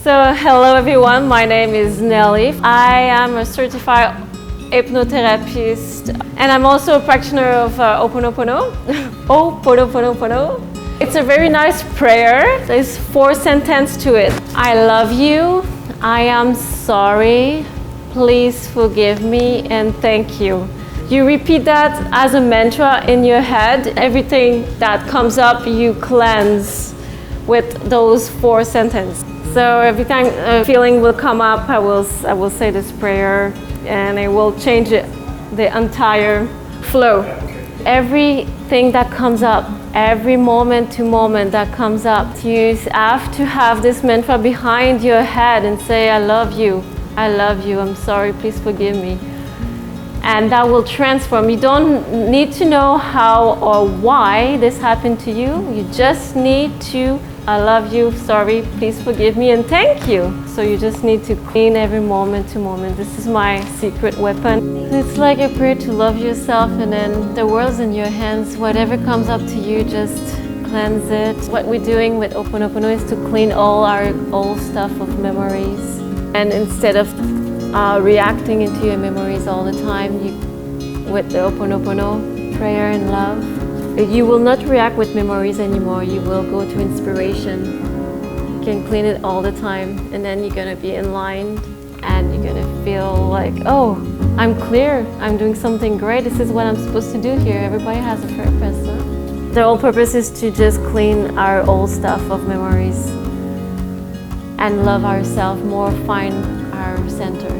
So, hello everyone, my name is Nelly. I am a certified hypnotherapist and I'm also a practitioner of Ho'oponopono. Ho'oponopono. It's a very nice prayer. There's 4 sentences to it. I love you, I am sorry, please forgive me, and thank you. You repeat that as a mantra in your head. Everything that comes up, you cleanse with those 4 sentences. So every time a feeling will come up, I will say this prayer, and it will change the entire flow. Everything that comes up, every moment to moment that comes up, you have to have this mantra behind your head and say, I love you, I'm sorry, please forgive me. And that will transform. You don't need to know how or why this happened to you. You just need to, I love you, sorry, please forgive me, and thank you. So you just need to clean every moment to moment. This is my secret weapon. It's like a prayer to love yourself, and then the world's in your hands. Whatever comes up to you, just cleanse it. What we're doing with Ho'oponopono is to clean all our old stuff of memories. And instead of reacting into your memories all the time, with the Ho'oponopono prayer and love, you will not react with memories anymore. You will go to inspiration. You can clean it all the time, and then you're gonna be in line and you're gonna feel like, oh, I'm clear, I'm doing something great, this is what I'm supposed to do here. Everybody has a purpose. Huh? The whole purpose is to just clean our old stuff of memories and love ourselves more, find our center.